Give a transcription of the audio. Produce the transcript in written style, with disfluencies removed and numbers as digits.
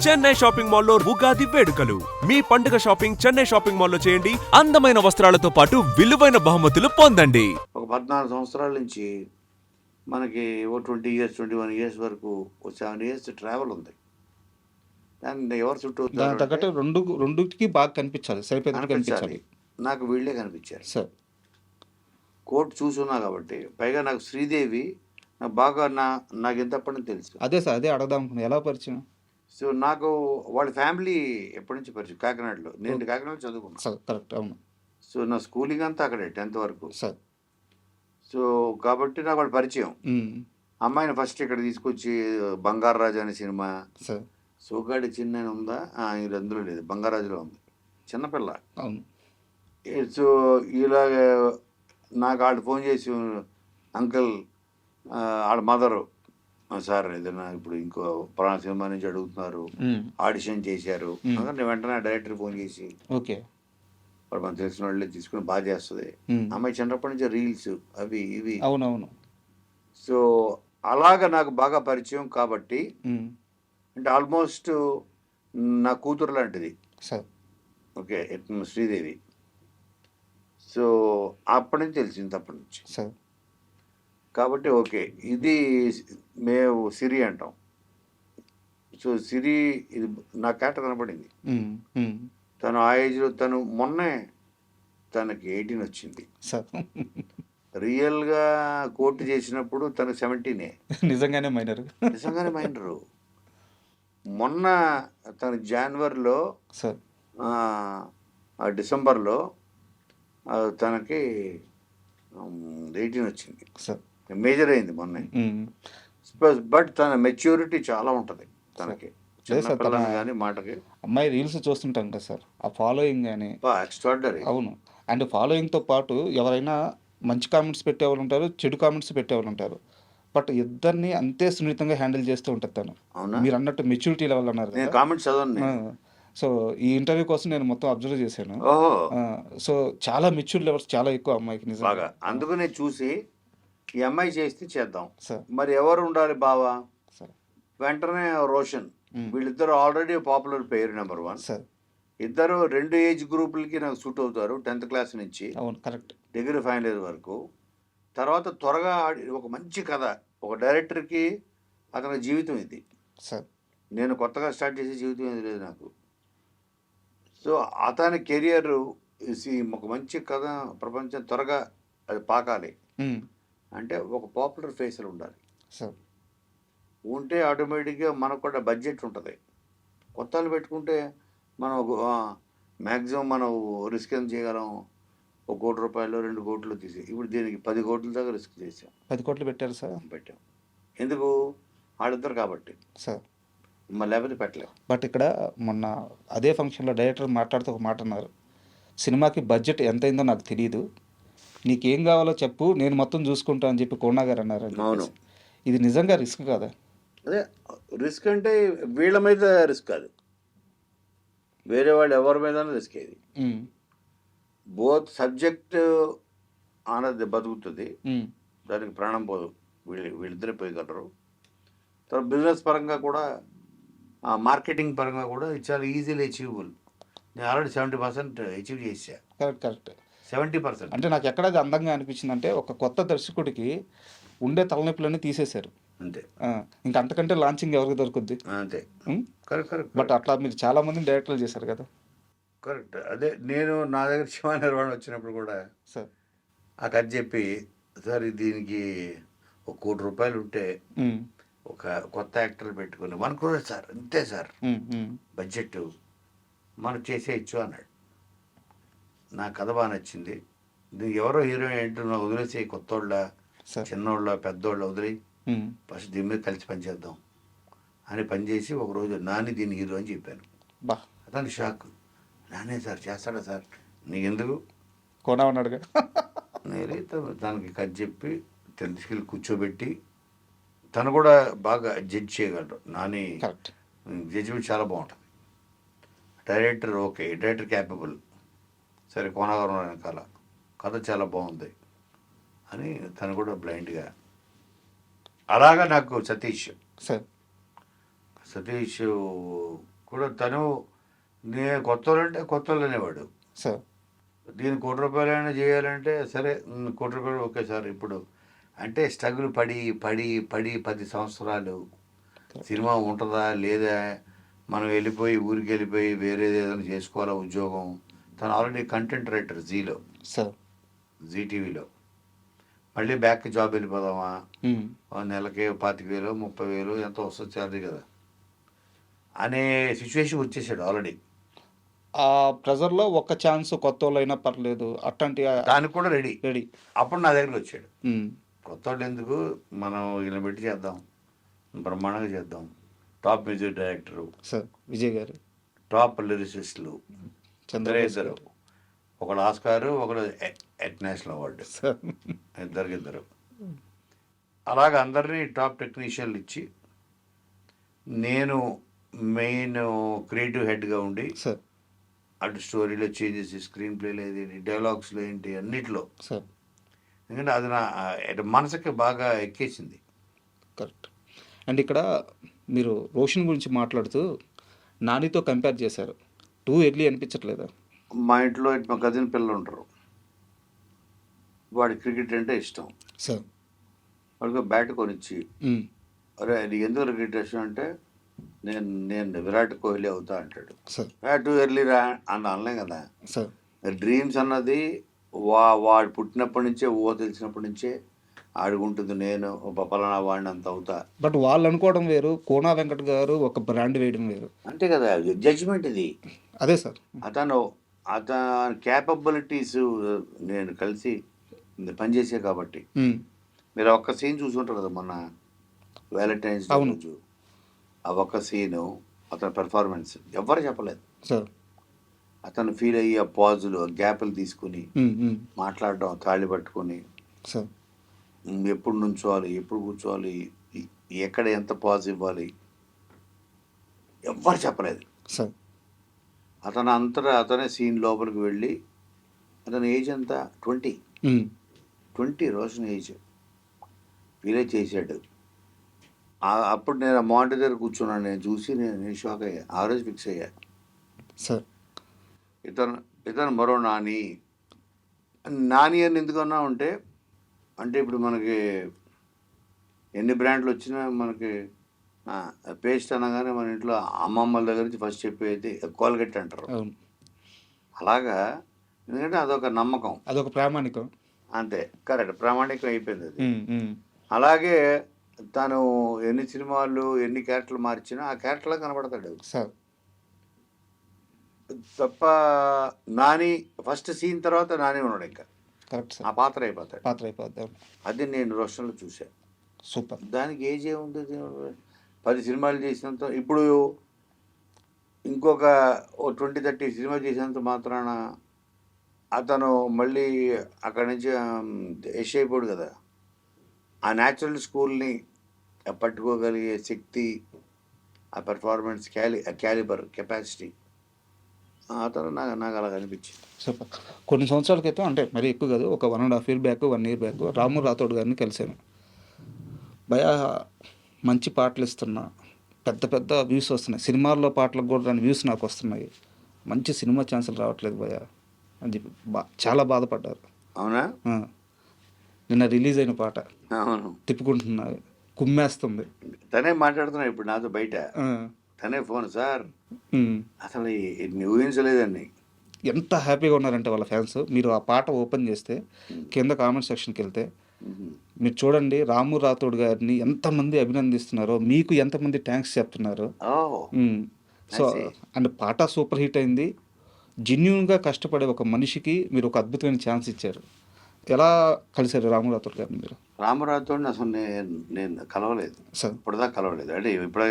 Chennai shopping మాల్లో ఉగాది వేడుకలు. మీ పండుగ షాపింగ్ చెన్నై షాపింగ్ మాల్లో చేయండి. అందమైన వస్త్రాలతో పాటు విలువైన బహుమతులు పొందండి. ఒక 14 సంవత్సరాల నుంచి మనకి ఓ 20 ఇయర్స్ 21 ఇయర్స్ వరకు ఓ 7 ఇయర్స్ ట్రావెల్ ఉంది. దాన్ని ఎవరు చుట్టూ దానికి తగ్గట్టు రెండుకి బాగా కనిపించాలి, సరిపోయేది కనిపించాలి. నాకు వీళ్ళే కనిపించారు సార్. కోర్టు చూసున్నా కాబట్టి. పైగా నాకు శ్రీదేవి నాకు బాగా నాకు ఎంతప్పటి నుంచి తెలుసు. అదే సార్, అదే అడగదాం అనుకున్నాను, ఎలా పరిచయం? సో నాకు వాళ్ళ ఫ్యామిలీ ఎప్పటి నుంచి పరిచయం, కాకినాడలో. నేను కాకినాడలో చదువుకున్నాను సార్. కరెక్ట్, అవును. సో నా స్కూలింగ్ అంతా అక్కడే 10th వరకు సార్. సో కాబట్టి నాకు వాళ్ళు పరిచయం. అమ్మాయిని ఫస్ట్ ఇక్కడ తీసుకొచ్చి బంగారాజు అనే సినిమా, సార్, సోగాడి చిన్న ఉందా, ఇది అందులో లేదు, బంగారాజులో ఉంది, చిన్నపిల్ల. అవును. సో ఇలాగ నాకు వాళ్ళు ఫోన్ చేసి, అంకుల్ వాళ్ళ మదరు, సార్ ఏదైనా ఇప్పుడు ఇంకో పురాణ సినిమా నుంచి అడుగుతున్నారు, ఆడిషన్ చేశారు. నేను వెంటనే డైరెక్టర్ ఫోన్ చేసి, ఓకే, వాడు మనకు తెలిసిన వాళ్ళే తీసుకుని బాగా చేస్తుంది. అమ్మాయి చిన్నప్పటి నుంచి రీల్స్ అవి ఇవి. అవునవును. సో అలాగ నాకు బాగా పరిచయం కాబట్టి, అంటే ఆల్మోస్ట్ నా కూతురు లాంటిది. సార్. ఓకే, శ్రీదేవి. సో అప్పటి నుంచి తెలిసింది, అప్పటి నుంచి. సార్. కాబట్టి ఓకే, ఇది మేము సిరి అంటాం. సో సిరి ఇది నా క్యారెక్టర్ కనపడింది. తను ఆ ఏజ్లో, తను మొన్నే తనకి 18 వచ్చింది. సార్. రియల్గా కోర్టు చేసినప్పుడు తను 17. నిజంగానే మైనరు. మొన్న తను జనవరిలో, సార్, డిసెంబర్లో తనకి 18 వచ్చింది. సార్. మేజర్ అయింది మొన్న. బట్ తన మెచ్యూరిటీ చాలా ఉంటుంది తనకి, కానీ మాటకి. అమ్మాయి రీల్స్ చూస్తుంటాం కదా సార్, ఆ ఫాలోయింగ్ కానీ ఎక్స్ట్రాడినరీ. అవును. అండ్ ఫాలోయింగ్తో పాటు ఎవరైనా మంచి కామెంట్స్ పెట్టేవాళ్ళు ఉంటారు, చెడు కామెంట్స్ పెట్టేవాళ్ళు ఉంటారు. బట్ ఇద్దరిని అంతే సున్నితంగా హ్యాండిల్ చేస్తూ ఉంటుంది తను. మీరు అన్నట్టు మెచ్యూరిటీ లెవెల్ అన్నారు, కామెంట్స్ చదవండి. సో ఈ ఇంటర్వ్యూ కోసం నేను మొత్తం అబ్జర్వ్ చేశాను. సో చాలా మెచ్యూర్ లెవెల్స్ చాలా ఎక్కువ అమ్మాయికి, నిజంగా. అందుకనే చూసి ఈ అమ్మాయి చేస్తే చేద్దాం, మరి ఎవరు ఉండాలి బావా, వెంటనే రోషన్. వీళ్ళిద్దరు ఆల్రెడీ పాపులర్ పేరు, నెంబర్ 1. ఇద్దరు 2 ఏజ్ గ్రూపులకి నాకు సూట్ అవుతారు, 10th క్లాస్ నుంచి డిగ్రీ ఫైనల్ ఇయర్ వరకు. తర్వాత త్వరగా ఒక మంచి కథ, ఒక డైరెక్టర్కి అతని జీవితం ఇది. నేను కొత్తగా స్టార్ట్ చేసే జీవితం ఇది లేదు నాకు. సో అతని కెరియర్ ఒక మంచి కథ ప్రపంచం త్వరగా అది పాకాలి అంటే ఒక పాపులర్ ఫేస్లో ఉండాలి. ఉంటే ఆటోమేటిక్గా మనకు కూడా బడ్జెట్ ఉంటుంది. కొత్తలు పెట్టుకుంటే మనం మ్యాక్సిమం మనం రిస్క్ ఎంత చేయగలం, 1 కోటి రూపాయలు 2 కోట్లు తీసి. ఇప్పుడు దీనికి 10 కోట్ల దాకా రిస్క్ చేసాం. 10 కోట్లు పెట్టారు సార్? పెట్టాం. ఎందుకు? ఆడిద్దరు కాబట్టి సార్, లేకపోతే పెట్టలేము. బట్ ఇక్కడ మొన్న అదే ఫంక్షన్లో డైరెక్టర్ మాట్లాడుతూ ఒక మాట అన్నారు, సినిమాకి బడ్జెట్ ఎంత అయిందో నాకు తెలియదు, నీకేం కావాలో చెప్పు, నేను మొత్తం చూసుకుంటా అని చెప్పి కోనా గారు అన్నారు. అవును, ఇది నిజంగా రిస్క్ కాదా? అదే రిస్క్ అంటే వీళ్ళ మీద రిస్క్ కాదు, వేరే వాళ్ళు ఎవరి మీద రిస్క్. ఇది బోత్ సబ్జెక్ట్ అన్నది బతుకుతుంది, దానికి ప్రాణం పోదు, వీళ్ళిద్దరే పోయగలరు. తర్వాత బిజినెస్ పరంగా కూడా, మార్కెటింగ్ పరంగా కూడా ఇది చాలా ఈజీలీ అచీవబుల్. నేను ఆల్రెడీ 70% అచీవ్ చేసా. కరెక్ట్. 70%. అంటే నాకు ఎక్కడ అందంగా అనిపించింది అంటే, ఒక కొత్త దర్శకుడికి ఉండే తలనొప్పులన్నీ తీసేశారు అంతే. ఇంకా అంతకంటే లాంచింగ్ ఎవరికి దొరుకుద్ది? అంతే. కరెక్ట్. బట్ అట్లా మీరు చాలా మంది డైరెక్టర్లు చేశారు కదా. కరెక్ట్. అదే నేను నా దగ్గర శివ నిర్వాణ వచ్చినప్పుడు కూడా సార్ ఆ కథ చెప్పి, సార్ దీనికి 1 కోటి రూపాయలు ఉంటే ఒక కొత్త యాక్టర్ పెట్టుకుని 1 crore సార్, అంతే సార్ బడ్జెట్, మనం చేసేయచ్చు అన్నాడు. నా కథ బాగా నచ్చింది. దీనికి ఎవరో హీరోయిన్ ఏంటో వదిలేసి, కొత్తోళ్ళ చిన్నోళ్ళ పెద్దోళ్ళ వదిలి ఫస్ట్ దీని మీద కలిసి పనిచేద్దాం అని పనిచేసి ఒకరోజు నాని దీని హీరో అని చెప్పాను. అతను షాక్, నానే సార్ చేస్తాడా సార్, నీకు ఎందుకు కోనా ఉన్నాడుగా. నేనైతే దానికి కథ చెప్పి తీసుకెళ్ళి కూర్చోబెట్టి, తను కూడా బాగా జడ్జ్ చేయగలరు. నాని జడ్జిమెంట్ చాలా బాగుంటుంది. డైరెక్టర్ ఓకే, డైరెక్టర్ క్యాపబుల్, సరే కోనగారు వెనకాల కథ చాలా బాగుంది అని తను కూడా బ్లైండ్గా. అలాగా నాకు సతీష్ ఇప్పుడు తను నేను కొత్త వాళ్ళు అంటే కొత్త వాళ్ళు అనేవాడు. సార్ దీని ₹1,00,00,000 అయినా చేయాలంటే సరే ₹1,00,00,000 ఓకే సార్. ఇప్పుడు అంటే స్ట్రగుల్ పడి పడి పడి 10 సంవత్సరాలు సినిమా ఉంటుందా లేదా, మనం వెళ్ళిపోయి ఊరికి వెళ్ళిపోయి వేరేది ఏదైనా చేసుకోవాలా ఉద్యోగం. తను ఆల్రెడీ కంటెంట్ రైటర్ జీలో, సార్ జీటీవీలో. మళ్ళీ బ్యాక్ జాబ్ వెళ్ళిపోదామా, నెలకి 25,000 30,000 ఎంతో వస్తుంది శాలరీ కదా అనే సిచ్యువేషన్ వచ్చేసాడు ఆల్రెడీ. ఆ ప్రెజర్లో ఒక్క ఛాన్స్ కొత్త వాళ్ళు అయినా పర్లేదు అట్లాంటి దానికి కూడా రెడీ. రెడీ. అప్పుడు నా దగ్గరికి వచ్చాడు. కొత్త వాళ్ళు ఎందుకు, మనం ఇలా పెట్టి చేద్దాం, బ్రహ్మాండంగా చేద్దాం. Top music director sir Vijay గారు, టాప్ లిరిసిస్టులు చంద్రబాబు ఇద్దరు, ఒకడు ఆస్కారు ఒకడు నేషనల్ అవార్డు, సార్ ఇద్దరు. అలాగ అందరినీ టాప్ టెక్నీషియన్లు ఇచ్చి నేను మెయిన్ క్రియేటివ్ హెడ్గా ఉండి సార్ అటు స్టోరీలో చేంజెస్, స్క్రీన్ ప్లేలో ఏది, డైలాగ్స్లో ఏంటి, అన్నిట్లో. సార్ ఎందుకంటే అది నా మనసుకి బాగా ఎక్కేసింది. కరెక్ట్. అండ్ ఇక్కడ మీరు రోషన్ గురించి మాట్లాడుతూ నానితో కంపేర్ చేశారు. టూ ఎర్లీ అనిపించట్లేదా? మా ఇంట్లో మా కజిన్ పిల్లలు ఉంటారు, వాడి క్రికెట్ అంటే ఇష్టం. సార్ వాడికి బ్యాట్ కొనిచ్చి, అరే నీకు ఎందుకు క్రికెట్ ఇష్టం అంటే నేను విరాట్ కోహ్లీ అవుతా అంటాడు. సార్ టూ ఎర్లీ రా అని అనలేం కదా. సార్ డ్రీమ్స్ అన్నది వాడు పుట్టినప్పటి నుంచే, తెలిసినప్పటి నుంచే ఆడుకుంటుంది. నేను పలానా వాడిని అంత అవుతా. బట్ వాళ్ళు అనుకోవడం వేరు, కోనా వెంకట్ గారు ఒక బ్రాండ్ వేయడం వేరు. అంతే కదా, జడ్జిమెంట్ ఇది. అదే సార్, అతని క్యాపబిలిటీస్ నేను కలిసి పనిచేసే కాబట్టి. మీరు ఒక్క సీన్ చూసుకుంటారు కదా మొన్న వ్యాలంటైన్స్ డే రోజు, ఆ ఒక్క సీను అతని పెర్ఫార్మెన్స్ ఎవరు చెప్పలేదు సార్. అతను ఫీల్ అయ్యి ఆ పాజులు, గ్యాప్లు తీసుకుని మాట్లాడడం, తాళి పట్టుకొని సార్ ఎప్పుడు నుంచోవాలి, ఎప్పుడు కూర్చోవాలి, ఎక్కడ ఎంత పాజ్ ఇవ్వాలి ఎవ్వరు చెప్పలేదు సార్. అతనే సీన్ లోపలికి వెళ్ళి, అతని ఏజ్ ఎంత 20 రోషన్ ఏజ్ ఫీల్ చేశాడు. అప్పుడు నేను ఆ మానిటర్ దగ్గర కూర్చున్నాను, నేను చూసి నేను షాక్ అయ్యా. ఆ రోజు ఫిక్స్ అయ్యా సార్ ఇతను మరో నాని అని ఎందుకన్నా అంటే ఇప్పుడు మనకి ఎన్ని బ్రాండ్లు వచ్చినా మనకి పేస్ట్ అనగానే మన ఇంట్లో అమ్మమ్మల దగ్గర నుంచి ఫస్ట్ చెప్పేది కోల్గేట్ అంటారు. అలాగా, ఎందుకంటే అదొక నమ్మకం, అదొక ప్రామాణికం. అంతే, కరెక్ట్, ప్రామాణికం అయిపోయింది అది. అలాగే తను ఎన్ని సినిమాలు ఎన్ని క్యారెక్టర్లు మార్చినా ఆ క్యారెక్టర్లో కనబడతాడు సార్. తప్ప నాని ఫస్ట్ సీన్ తర్వాత నాని ఉన్నాడు, ఇంకా కరెక్ట్ సార్, ఆ పాత్ర అయిపోతాడు. అది నేను రోషన్లో చూశాను. సూపర్. దానికి ఏజ్ ఏముంటుంది, 10 సినిమాలు చేసినంత, ఇప్పుడు ఇంకొక 20-30 సినిమా చేసినంత మాత్రాన అతను మళ్ళీ అక్కడి నుంచి యష్ అయిపోడు కదా. ఆ న్యాచురల్ స్కూల్ని పట్టుకోగలిగే శక్తి, ఆ పెర్ఫార్మెన్స్, క్యాలిబర్, కెపాసిటీ అతను నాకు అలా అనిపించింది. సూపర్. కొన్ని సంవత్సరాల క్రితం, అంటే మరి ఎక్కువ కాదు, ఒక 1.5 year బ్యాక్, 1 year బ్యాక్ రాము రాథోడ్ గారిని కలిశాను. భయ మంచి పాటలు ఇస్తున్నా, పెద్ద వ్యూస్ వస్తున్నాయి, సినిమాల్లో పాటలకు కూడా దాని వ్యూస్ నాకు వస్తున్నాయి, మంచి సినిమా ఛాన్సులు రావట్లేదు భయ అని చెప్పి చాలా బాధపడ్డారు. అవునా? నిన్న రిలీజ్ అయిన పాట అవును, తిప్పుకుంటున్నా, కుమ్మేస్తుంది. తనే మాట్లాడుతున్నా ఇప్పుడు నాతో బయట, తనే ఫోన్, సార్ అసలు ఊహించలేదండి. ఎంత హ్యాపీగా ఉన్నారంటే వాళ్ళ ఫ్యాన్స్. మీరు ఆ పాట ఓపెన్ చేస్తే కింద కామెంట్ సెక్షన్కి వెళ్తే మీరు చూడండి, రాము రాథోడ్ గారిని ఎంతమంది అభినందిస్తున్నారో, మీకు ఎంతమంది థ్యాంక్స్ చెప్తున్నారు. సో అండ్ పాట సూపర్ హిట్ అయింది. జెన్యూన్గా కష్టపడే ఒక మనిషికి మీరు ఒక అద్భుతమైన ఛాన్స్ ఇచ్చారు. ఎలా కలిశారు రాము రాథోడ్ గారిని మీరు? రాము రాథోడ్ని అసలు నేను కలవలేదు, సార్. ఇప్పటిదాకా కలవలేదు. అంటే ఇప్పుడు